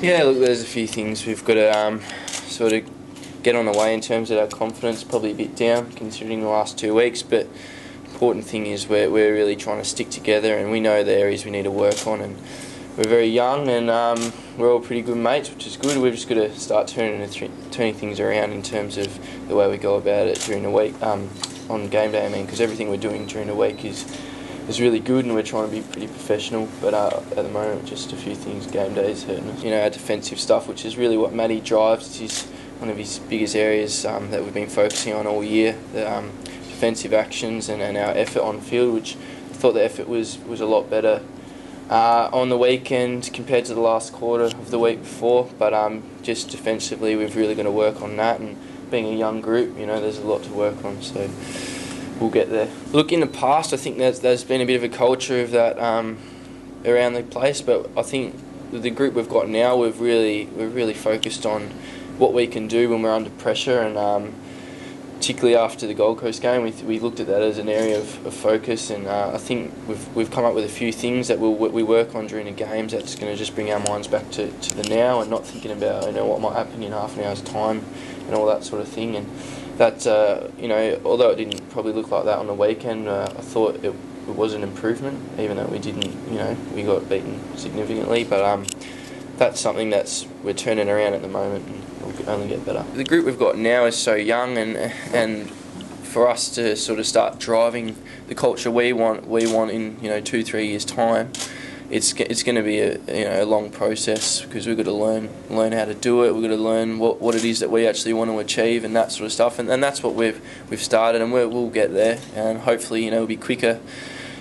Yeah, look, there's a few things we've got to sort of get on the way in terms of our confidence. Probably a bit down considering the last 2 weeks, but important thing is we're really trying to stick together, and we know the areas we need to work on. And we're very young, and we're all pretty good mates, which is good. We've just got to start turning things around in terms of the way we go about it during the week, on game day. I mean, because everything we're doing during the week is really good, and we're trying to be pretty professional. But at the moment, just a few things. Game day is hurting us. You know, our defensive stuff, which is really what Matty drives, is one of his biggest areas that we've been focusing on all year. The defensive actions and our effort on field, which I thought the effort was a lot better on the weekend compared to the last quarter of the week before. But just defensively, we've really got to work on that. And being a young group, you know, there's a lot to work on. So we'll get there. Look, in the past, I think there's been a bit of a culture of that around the place, but I think the group we've got now, we're really focused on what we can do when we're under pressure, and particularly after the Gold Coast game, we looked at that as an area of focus, and I think we've come up with a few things that we work on during the games that's going to just bring our minds back to the now, and not thinking about, you know, what might happen in half an hour's time and all that sort of thing. And that, you know, although it didn't probably look like that on the weekend, I thought it was an improvement, even though we didn't, you know, we got beaten significantly. But that's something we're turning around at the moment, and it'll only get better. The group we've got now is so young, and for us to sort of start driving the culture we want in, you know, 2-3 years' time, it's going to be a long process, because we've got to learn how to do it. We've got to learn what it is that we actually want to achieve, and that sort of stuff. And that's what we've started, and we'll get there. And hopefully, you know, it'll be quicker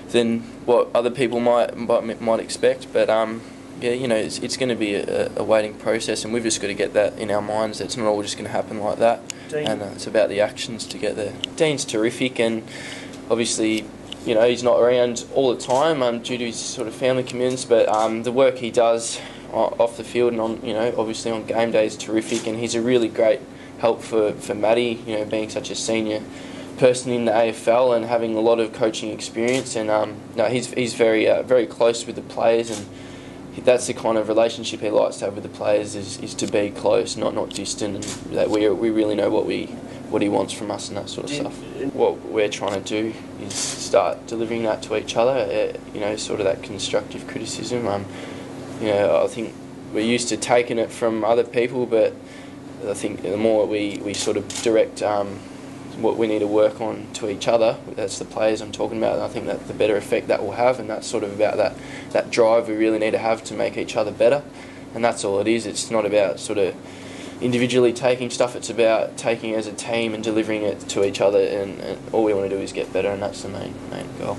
than what other people might expect. But yeah, you know, it's going to be a waiting process, and we've just got to get that in our minds. It's not all just going to happen like that. Dean. And it's about the actions to get there. Dean's terrific, and obviously, you know, he's not around all the time due to his sort of family commitments, but the work he does off the field and on, you know, obviously on game day is terrific, and he's a really great help for Matty, you know, being such a senior person in the AFL and having a lot of coaching experience. And no, he's very close with the players, and that's the kind of relationship he likes to have with the players, is to be close, not distant, and that we really know what he wants from us and that sort of stuff. What we're trying to do is start delivering that to each other, you know, sort of that constructive criticism. You know, I think we're used to taking it from other people, but I think the more we sort of direct what we need to work on to each other, that's the players I'm talking about, and I think that the better effect that will have, and that's sort of about that drive we really need to have to make each other better. And that's all it is. It's not about sort of individually taking stuff, it's about taking it as a team and delivering it to each other, and all we want to do is get better, and that's the main goal.